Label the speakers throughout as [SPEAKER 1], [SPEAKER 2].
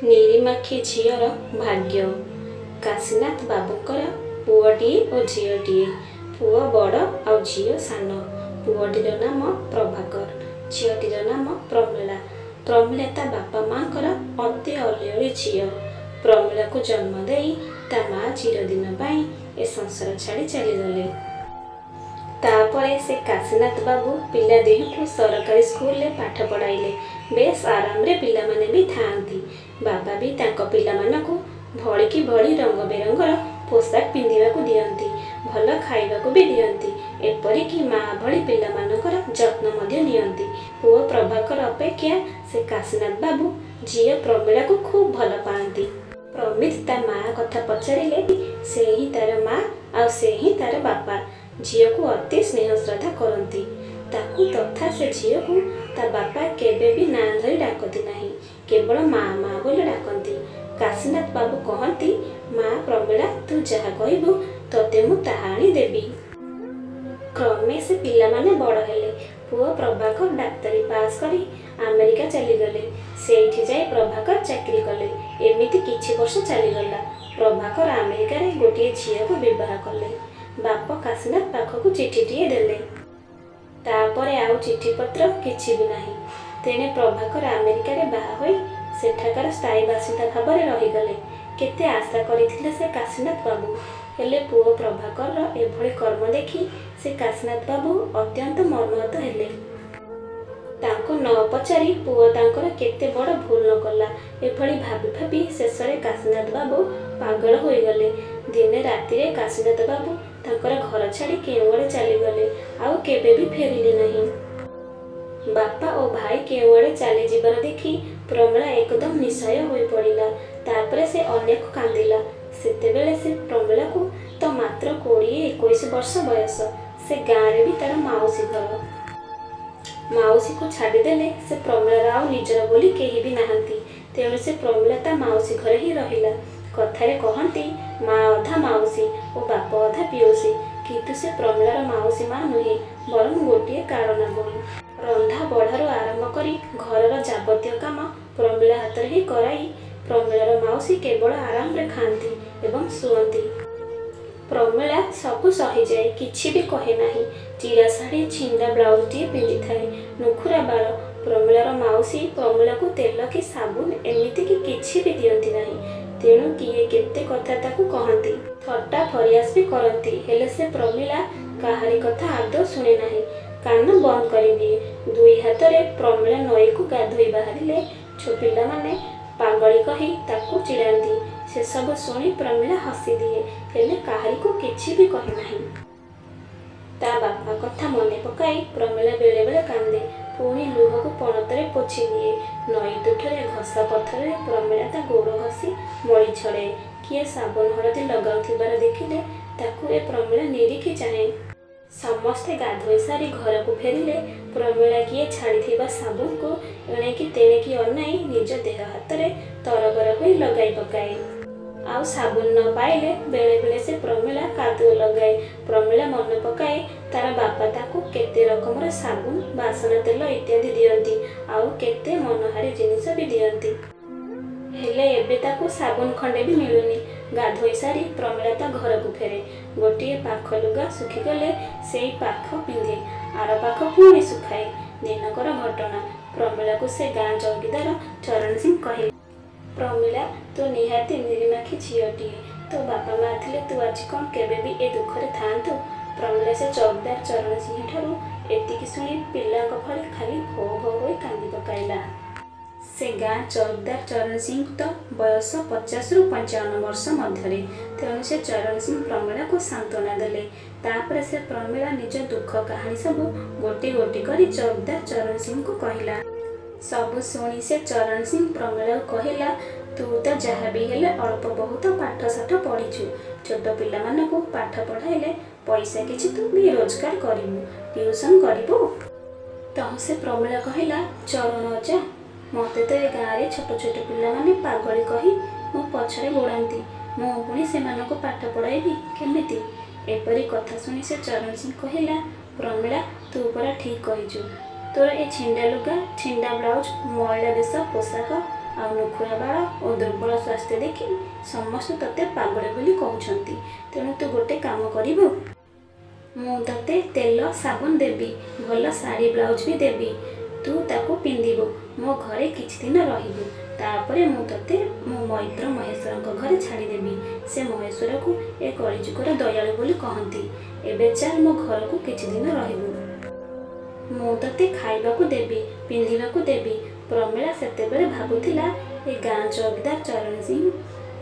[SPEAKER 1] निरीमाखी झीर भाग्य काशीनाथ बाबूकर पुओटीए और झीओटीए। पुओ बड़ आ झीओ सान। पुओटीर नाम प्रभाकर, झीओटीर नाम प्रमिला। प्रमिला ता बापा मांकर अति अलिअली झीओ। प्रमिला को जन्म देई ता माँ चिरदिन पाई ए संसार छाड़ी चलीगले। तापरे से काशीनाथ बाबू पिला देहु सरकारी स्कूल में पाठ पढ़ाइले। बेस आराम रे पिला माने भी थांती। बाबा भी तांको पिला मानकु भड़ी की भड़ी रंग बेरंगर पोशाक पिंधिबाकु दियंती, भल खाइबाकु भी दियंती। एपरि कि माँ भली पिला मानकर जत्न मध्य नियंती। पुओ प्रभाकर अपेक्षा से काशीनाथ बाबू झीओ प्रमिला को खूब भल पाती। प्रमित ता माँ कथा पचारिले से ही तार माँ आ से ही तार बापा। झीओ को अति स्नेह श्रद्धा करती। ताकू तथा से झीओ को ता बापा केबे भी ना धरी डाकती नहीं, केवल माँ माँ बोली डाकती। काशीनाथ बाबू कहती, माँ प्रमिला तू जहा कहबू तते मु ताहा आनी देबी। क्रमे से पिला माने बड़ हेले। पुओ प्रभाकर डाक्तरी पास करी अमेरिका चलीगले। सेठी जाई प्रभाकर चाकरी कले। एमिति किछि वर्ष चलीगला। प्रभाकर अमेरिका रे गोटे झीओ को विवाह कले। बाप काशीनाथ पाखकु चिठीटीए देले। तापरे आउ चिठी पत्र किछि भी नाही। तेने प्रभाकर अमेरिका रे बाहा होई सेठाकार स्थायी बासिंदा भाबरे रहीगले। केते आशा करिथिले से काशीनाथ बाबू, हेले पुओ प्रभाकर एभଳି कर्म देखि से काशीनाथ बाबू अत्यंत मर्माहत हेले। तांको न पचारि पुओ तांकर केते बड़ भूल न कला एभଳି भाबी भाबी शेषरे काशीनाथ बाबू पागल होईगले। दिने राति रे काशीनाथ बाबू तांकर घर छाड़ी केउआड़े चलीगले, आउ केबे भी फेरिले नहीं। बापा और भाई केउआड़े चली जीवन देखी प्रमिला एकदम निसहाय होई पड़िला। तापरे से अनेक कांदिला। सेतेबेले से प्रमिला को तो मात्र 20-21 वर्ष बयस। से गाँव रे भी तार माउसी घर। माउसी को छाड़ीदेले से प्रमिलार आउ निजर बोली केही भी नाहंती। तेणु से प्रमिला ता माउसी घरे ही रहिला। कथारे कहती, माँ अधा माउसी और बाप अधा पिओसी, किंतु से प्रमिलार माउसी माँ नुहे बरं गोटे कारण बुणी। रंधा बढ़ारू आरंभ करी घरर जाबतीय काम प्रमिला हाथ ही कराई प्रमिलार माउसी केवल आराम रे खाती एवं शुअती। प्रमिला सबु सही जाए, किछि भी कहे नाही। चिरा शाढ़ी छिंडा ब्लाउज टी पिंधि थाए, नुखुरा बाल। प्रमिलार माउसी प्रमिला को तेल कि साबुन एमिति कि किछि भी दियंती नाही। तेणु किए केते कथा ताकू कहती, थट्टा फरियास भी करती। हेले से प्रमिला काहारी कथा आदौ शुणे नाही, कान बंद कर दिए। दुई हाथ रे प्रमिला नई को गाधोई बाहरिले छो पिला माने पागली कही ताकू चिड़ाती। से सब शुणी प्रमिला हसी दिए, हेले काहारी को किछि भी कहे नाही। ता बापा कथा मने पकाई प्रमिला बेले बेले कांदे, पुणी लुह को पणतरे पोछि दिए। नई तुठरे घसा पथर प्रमिला ता गोड़ घसी मଳି छड़े। किए साबुन हळदी लगाउथिबार देखिले ताकू ए प्रमिला निरीखी चाहे। समस्ते गाधोई सारी घर को फेरिले। प्रमिला किए छाड़ी साबुन को एणेकी तेणेकी अनाई निज देह हाथ रे तरबर होई लगाई पकाए। आउ साबुन न पाइले बेले बेले से प्रमिला कादुओ लगाए। प्रमिला मन पकाए तार बापा ताकू केते रकमर साबुन, बासन तेल इत्यादि दियंती, आउ केते मनहारी जिनिस भी दियंती। हेले एबे ताकू साबुन खंडे भी मिलुनी। गाधोई सारी प्रमिला ता घर को फेरे। गोटे पाख लुगा सुखीगले सेई पाख पिंधे, आर पाख पुणी सुखाए। दिनकर घटना प्रमिला को से गाँ चौकीदार चरण सिंह कहे, प्रमिला तो निहाती निरीमाखी झीओटीए। तो बापा माँ थिले तू आज कौन केबे भी ए दुखरे थांतु। प्रमिला से चौकीदार चरण सिंह ठारू एतिकी शुणी पिला भली खाली भो भो होई कांदी पकाइला। से गाँ चौकीदार चरण सिंह तो बयस 50 रु 55 वर्ष मध्य। तेणु से चरण सिंह प्रमिला को सांत्वना देले। तापरे से प्रमिला निज दुख कहानी सब गोटी गोटी करी चौकीदार चरण सिंह को कहला। सबु शुणी से चरण सिंह प्रमिला को कहला, तू तो जहाँ भी हेले अल्प बहुत पाठ साठ पढ़ीचु। छोट पिला मानकु पाठ पढ़ाइले पैसा किछि तू भी रोजगार करिबु, ट्यूशन करिबु। तह से प्रमिला कहला, चरण अजा मते तो ए गाँव रे छोट छोट पिला माने पागली कही मो पछरे गोड़ांती, मो पुणी सेमानकु पाठ पढ़ाइबी केमिति। एपरी कथा शुणी से चरण सिंह कहला, प्रमिला तू परा ठीक कहिचु। तोर ए छिंडा लुगा, छिंडा ब्लाउज, मैला बेस पोशाक ଆଉ ନୁଖୁରା ବାଳ ଓ ଦୁର୍ବଳ ସ୍ୱାସ୍ଥ୍ୟ ଦେଖି ସମସ୍ତେ ତତେ ପାଗଳ ବୋଲି କହୁଛନ୍ତି। ତେଣୁ ତୁ ଗୋଟେ କାମ କରିବୁ, ମୁଁ ତତେ ତେଲ ସାବୁନ ଦେବି, ଭଲ ଶାଢ଼ୀ ବ୍ଲାଉଜ ବି ଦେବି। ତୁ ତାକୁ ପିନ୍ଧିବୁ, ମୋ ଘରେ କିଛି ଦିନ ରହିବୁ। ତାପରେ ମୁଁ ତତେ ମୋ ମୈତ୍ର ମହେଶ୍ୱରଙ୍କ ଘରେ ଛାଡ଼ିଦେବି। ସେ ମହେଶ୍ୱରକୁ ଏ କଳିଯୁଗର ଦୟାଳୁ ବୋଲି କହନ୍ତି। ଏବେ ଚାଲ ମୋ ଘରକୁ କିଛି ଦିନ ରହିବୁ। ମୁଁ ତତେ ଖାଇବାକୁ ଦେବି, ପିନ୍ଧିବାକୁ ଦେବି। ପ୍ରମିଳା ସେତେବେଳେ ଭାବୁଥିଲା ଏ ଗାଁ ଚୌକିଦାର ଚରଣ ସିଂ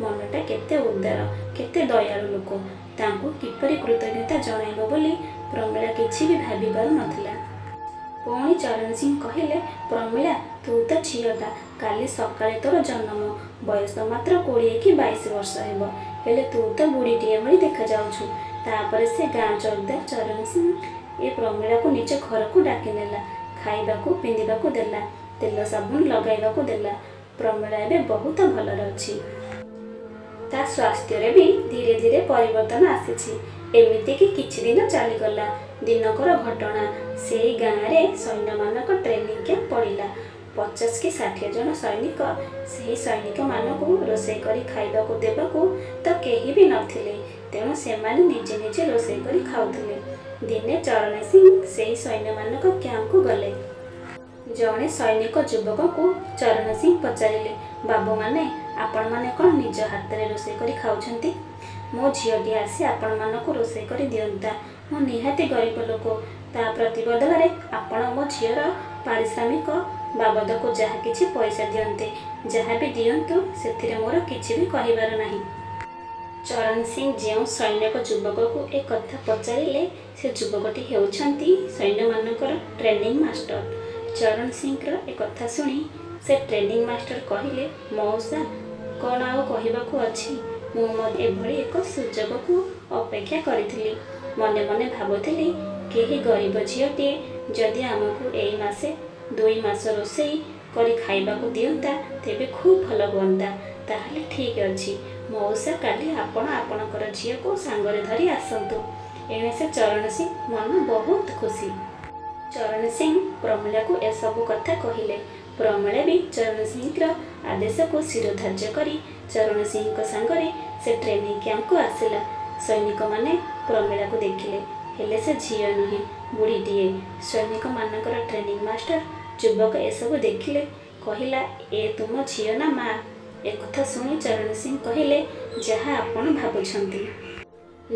[SPEAKER 1] ମନଟା କେତେ ଉଦାର, କେତେ ଦୟାଳୁ ଲୋକ। ତାଙ୍କୁ କିପରି କୃତଜ୍ଞତା ଜଣାଇବ ବୋଲି ପ୍ରମିଳା କିଛି ବି ଭାବି ପାରୁନଥିଲା। ପୁଣି ଚରଣ ସିଂ କହିଲେ, ପ୍ରମିଳା ତୁ ତ ଝିଅଟା, କାଲି ସକାଳେ ତୋର ଜନ୍ମ, ବୟସ ମାତ୍ର 20 କି 22 ବର୍ଷ ହେବ। ହେଲେ ତୁ ତ ବୁଢ଼ୀଟିଏ ଭଳି ଦେଖାଯାଉଛୁ। ତାପରେ ସେ ଗାଁ ଚୌକିଦାର ଚରଣ ସିଂ ଏ ପ୍ରମିଳାକୁ ନିଜ ଘରକୁ ଡାକି ନେଲା, ଖାଇବାକୁ ପିନ୍ଧିବାକୁ ଦେଲା, ତେଲ ସାବୁନ ଲଗାଇବାକୁ ଦେଲା। ପ୍ରମିଳା ଏବେ ବହୁତ ଭଲରେ ଅଛି। ତା ସ୍ୱାସ୍ଥ୍ୟରେ ବି ଧୀରେ ଧୀରେ ପରିବର୍ତ୍ତନ ଆସିଛି। ଏମିତିକି କିଛି ଦିନ ଚାଲିଗଲା। ଦିନକର ଘଟଣା, ସେଇ ଗାଁରେ ସୈନ୍ୟମାନଙ୍କ ଟ୍ରେନିଂ କ୍ୟାମ୍ପ ପଡ଼ିଲା। 50 କି 60 ଜଣ ସୈନିକ। ସେହି ସୈନିକମାନଙ୍କୁ ରୋଷେଇ କରି ଖାଇବାକୁ ଦେବାକୁ ତ କେହି ବି ନଥିଲେ। ତେଣୁ ସେମାନେ ନିଜେ ନିଜେ ରୋଷେଇ କରି ଖାଉଥିଲେ। ଦିନେ ଚରଣ ସିଂ ସେହି ସୈନ୍ୟମାନଙ୍କ କ୍ୟାମ୍ପକୁ ଗଲେ। ଜଣେ ସୈନିକ ଯୁବକକୁ ଚରଣ ସିଂ ପଚାରିଲେ, ବାବୁମାନେ ଆପଣମାନେ କ'ଣ ନିଜ ହାତରେ ରୋଷେଇ କରି ଖାଉଛନ୍ତି? ମୋ ଝିଅଟି ଆସି ଆପଣମାନଙ୍କୁ ରୋଷେଇ କରି ଦିଅନ୍ତା। ମୁଁ ନିହାତି ଗରିବ ଲୋକ। ତା ପ୍ରତିବଦଳରେ ଆପଣ ମୋ ଝିଅର ପାରିଶ୍ରମିକ ବାବଦକୁ ଯାହା କିଛି ପଇସା ଦିଅନ୍ତେ। ଯାହା ବି ଦିଅନ୍ତୁ, ସେଥିରେ ମୋର କିଛି ବି କହିବାର ନାହିଁ। ଚରଣ ସିଂ ଯେଉଁ ସୈନିକ ଯୁବକକୁ ଏ କଥା ପଚାରିଲେ, ସେ ଯୁବକଟି ହେଉଛନ୍ତି ସୈନ୍ୟମାନଙ୍କର ଟ୍ରେନିଂ ମାଷ୍ଟର। ଚରଣ ସିଂଙ୍କର ଏ କଥା ଶୁଣି ସେ ଟ୍ରେନିଂ ମାଷ୍ଟର କହିଲେ, ମଉସା କ'ଣ ଆଉ କହିବାକୁ ଅଛି? ମୁଁ ମଧ୍ୟ ଏଭଳି ଏକ ସୁଯୋଗକୁ ଅପେକ୍ଷା କରିଥିଲି। ମନେ ମନେ ଭାବୁଥିଲି, କେହି ଗରିବ ଝିଅଟିଏ ଯଦି ଆମକୁ ଏଇ ମାସେ 2 ମାସ ରୋଷେଇ କରି ଖାଇବାକୁ ଦିଅନ୍ତା, ତେବେ ଖୁବ୍ ଭଲ ହୁଅନ୍ତା। ତାହେଲେ ଠିକ୍ ଅଛି ମଉସା, କାଲି ଆପଣ ଆପଣଙ୍କର ଝିଅକୁ ସାଙ୍ଗରେ ଧରି ଆସନ୍ତୁ। ଏଣେ ସେ ଚରଣ ସିଂ ମନ ବହୁତ ଖୁସି। ଚରଣ ସିଂ ପ୍ରମିଳାକୁ ଏସବୁ କଥା କହିଲେ। ପ୍ରମିଳା ବି ଚରଣ ସିଂଙ୍କର ଆଦେଶକୁ ଶିରୋଧାର୍ଯ୍ୟ କରି ଚରଣ ସିଂଙ୍କ ସାଙ୍ଗରେ ସେ ଟ୍ରେନିଂ କ୍ୟାମ୍ପକୁ ଆସିଲା। ସୈନିକମାନେ ପ୍ରମିଳାକୁ ଦେଖିଲେ, ହେଲେ ସେ ଝିଅ ନୁହେଁ, ବୁଢ଼ୀଟିଏ। ସୈନିକମାନଙ୍କର ଟ୍ରେନିଂ ମାଷ୍ଟର ଯୁବକ ଏସବୁ ଦେଖିଲେ, କହିଲା, ଏ ତୁମ ଝିଅ ନା ମା? ଏକଥା ଶୁଣି ଚରଣ ସିଂ କହିଲେ, ଯାହା ଆପଣ ଭାବୁଛନ୍ତି।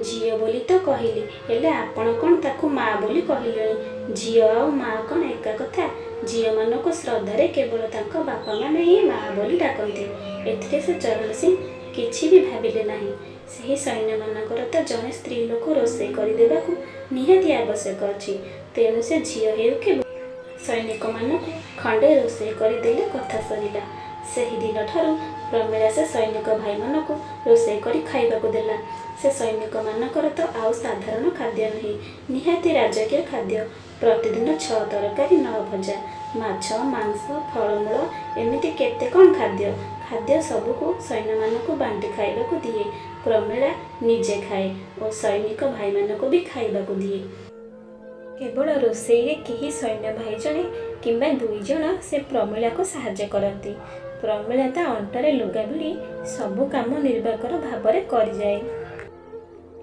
[SPEAKER 1] ଝିଅ ବୋଲି ତ କହିଲି, ହେଲେ ଆପଣ କ'ଣ ତାକୁ ମା ବୋଲି କହିଲେଣି? ଝିଅ ଆଉ ମା କ'ଣ ଏକା କଥା? ଝିଅମାନଙ୍କୁ ଶ୍ରଦ୍ଧାରେ କେବଳ ତାଙ୍କ ବାପାମାନେ ହିଁ ମା ବୋଲି ଡାକନ୍ତି। ଏଥିରେ ସେ ଚରଣ ସିଂ କିଛି ବି ଭାବିଲେ ନାହିଁ। ସେହି ସୈନ୍ୟମାନଙ୍କର ତ ଜଣେ ସ୍ତ୍ରୀ ଲୋକ ରୋଷେଇ କରିଦେବାକୁ ନିହାତି ଆବଶ୍ୟକ ଅଛି। ତେଣୁ ସେ ଝିଅ ହେଉ କି ସୈନିକମାନଙ୍କୁ ଖଣ୍ଡେ ରୋଷେଇ କରିଦେଲେ କଥା ସରିଲା। ସେହିଦିନଠାରୁ ପ୍ରମିଳା ସେ ସୈନିକ ଭାଇମାନଙ୍କୁ ରୋଷେଇ କରି ଖାଇବାକୁ ଦେଲା। ସେ ସୈନିକମାନଙ୍କର ତ ଆଉ ସାଧାରଣ ଖାଦ୍ୟ ନୁହେଁ, ନିହାତି ରାଜକୀୟ ଖାଦ୍ୟ। ପ୍ରତିଦିନ 6 ତରକାରୀ 9 ଭଜା, ମାଛ, ମାଂସ, ଫଳମୂଳ, ଏମିତି କେତେ କ'ଣ ଖାଦ୍ୟ। ଖାଦ୍ୟ ସବୁକୁ ସୈନ୍ୟମାନଙ୍କୁ ବାଣ୍ଟି ଖାଇବାକୁ ଦିଏ। ପ୍ରମିଳା ନିଜେ ଖାଏ ଓ ସୈନିକ ଭାଇମାନଙ୍କୁ ବି ଖାଇବାକୁ ଦିଏ। କେବଳ ରୋଷେଇରେ କେହି ସୈନ୍ୟ ଭାଇ ଜଣେ କିମ୍ବା 2 ଜଣ ସେ ପ୍ରମିଳାକୁ ସାହାଯ୍ୟ କରନ୍ତି। ପ୍ରମିଳା ତା ଅଣ୍ଟାରେ ଲୁଗା ଭିଡ଼ି ସବୁ କାମ ନିର୍ବାକର ଭାବରେ କରିଯାଏ।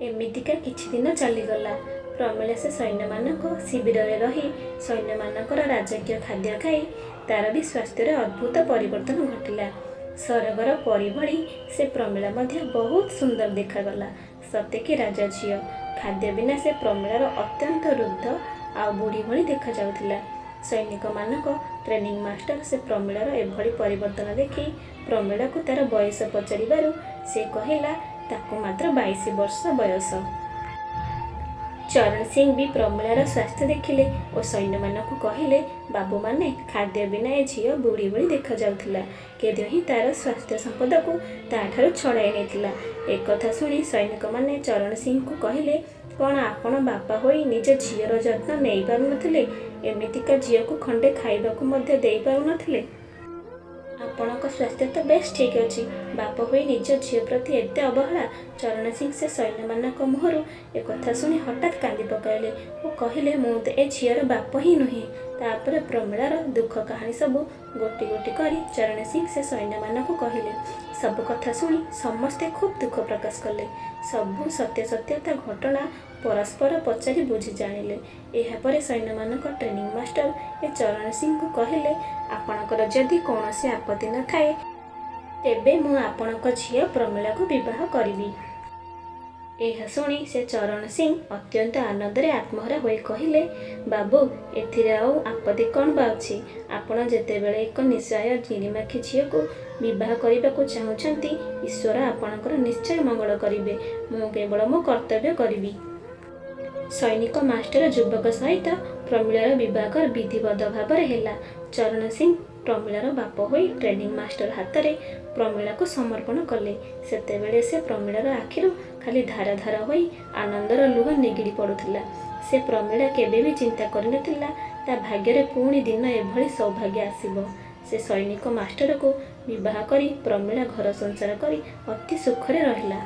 [SPEAKER 1] ଏମିତିକା କିଛି ଦିନ ଚାଲିଗଲା। ପ୍ରମିଳା ସେ ସୈନ୍ୟମାନଙ୍କ ଶିବିରରେ ରହି ସୈନ୍ୟମାନଙ୍କର ରାଜକୀୟ ଖାଦ୍ୟ ଖାଇ ତାର ବି ସ୍ୱାସ୍ଥ୍ୟରେ ଅଦ୍ଭୁତ ପରିବର୍ତ୍ତନ ଘଟିଲା। ସରଗର ପରି ଭଳି ସେ ପ୍ରମିଳା ମଧ୍ୟ ବହୁତ ସୁନ୍ଦର ଦେଖାଗଲା। ସତେକି ରାଜା ଝିଅ। ଖାଦ୍ୟ ବିନା ସେ ପ୍ରମିଳାର ଅତ୍ୟନ୍ତ ରୁଦ୍ଧ ଆଉ ବୁଢ଼ୀ ଭଳି ଦେଖାଯାଉଥିଲା। ସୈନିକମାନଙ୍କ ଟ୍ରେନିଂ ମାଷ୍ଟର ସେ ପ୍ରମିଳାର ଏଭଳି ପରିବର୍ତ୍ତନ ଦେଖି ପ୍ରମିଳାକୁ ତାର ବୟସ ପଚାରିବାରୁ ସେ କହିଲା, ତାକୁ ମାତ୍ର 22 ବର୍ଷ ବୟସ। ଚରଣ ସିଂ ବି ପ୍ରମିଳାର ସ୍ୱାସ୍ଥ୍ୟ ଦେଖିଲେ ଓ ସୈନ୍ୟମାନଙ୍କୁ କହିଲେ, ବାବୁମାନେ ଖାଦ୍ୟ ବିନା ଏ ଝିଅ ବୁଢ଼ୀ ଭଳି ଦେଖାଯାଉଥିଲା। କେବେ ହିଁ ତାର ସ୍ୱାସ୍ଥ୍ୟ ସମ୍ପଦକୁ ତାଠାରୁ ଛଡ଼ାଇ ନେଇଥିଲା। ଏକଥା ଶୁଣି ସୈନିକମାନେ ଚରଣ ସିଂଙ୍କୁ କହିଲେ, କ'ଣ ଆପଣ ବାପା ହୋଇ ନିଜ ଝିଅର ଯତ୍ନ ନେଇପାରୁନଥିଲେ? ଏମିତିକା ଝିଅକୁ ଖଣ୍ଡେ ଖାଇବାକୁ ମଧ୍ୟ ଦେଇପାରୁନଥିଲେ? ଆପଣଙ୍କ ସ୍ୱାସ୍ଥ୍ୟ ତ ବେଶ୍ ଠିକ୍ ଅଛି, ବାପ ହୋଇ ନିଜ ଝିଅ ପ୍ରତି ଏତେ ଅବହେଳା? ଚରଣ ସିଂ ସେ ସୈନ୍ୟମାନଙ୍କ ମୁହଁରୁ ଏକଥା ଶୁଣି ହଠାତ୍ କାନ୍ଦି ପକାଇଲେ ଓ କହିଲେ, ମୁଁ ତ ଏ ଝିଅର ବାପ ହିଁ ନୁହେଁ, तापर प्रमिଳାर दुख कहानी सबू गोटी गोटी करी चरण सिंह से सैन्य मानक कहले। सब कथा शुणी समस्ते खूब दुख प्रकाश कले। सबू सत्य सत्यता घटना परस्पर पचारि बुझी जानिले। एहापर सैन्य मानक ट्रेनिंग मास्टर ए चरण सिंह को कहले, आपणकर जदि कौनसी आपत्ति न थाए तेबे मु आपणक झियो प्रमिला को विवाह करिबी। यह शुणी से चरण सिंह अत्यंत आनंदरे आत्महरा होई कहिले, बाबू एथिरे आउ आपत्ति कौन बा अछि? आपण जेतेबेले एक निस्सहाय निरीमाखी झियो को विवाह करने चाहूँगी, ईश्वर आपणकर निश्चय मंगल करिबे। मु केवल मो कर्तव्य करिबी। सैनिक मास्टर युवक सहित प्रमिଳାर विवाह विधिवत भाव हेला। चरण सिंह प्रमिଳାर बाप होई ट्रेनिंग मास्टर हाथ में प्रमिଳା को समर्पण कले। सेतेबेले से प्रमिଳାर आखिरु खाली धारा धारा होई आनंदर लुह निगिड़ी पड़ुथिला। से प्रमिଳା केबे भी चिंता करनथिला ता भाग्य पुणी दिन एभली सौभाग्य आसीबो। से सैनिक मास्टर को विवाह करी प्रमिଳା घर संसार करी अति सुखरे रहिला।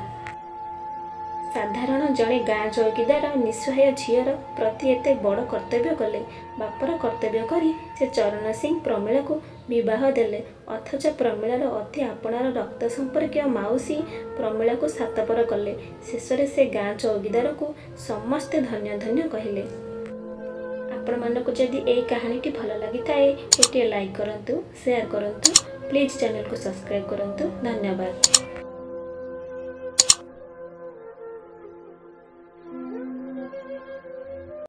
[SPEAKER 1] साधारण जड़े गाँ चौकीदार निस्सहाय झीर प्रति एते बड़ कर्तव्य कले। बापर कर्तव्य करी से चरण सिंह प्रमिଳା को विवाह देले। अथच प्रमिଳାर अति आपणार रक्त संपर्कीय माउसी प्रमिଳା को सातपर कले। शेषरे से गाँ चौकीदार को समस्ते धन्य धन्य कहले। आपण मानक जदि ए कहानीटी भल लगी थाए गोटे लाइक करंतु, शेयर करंतु, प्लीज चैनल को सब्सक्राइब करंतु। धन्यवाद।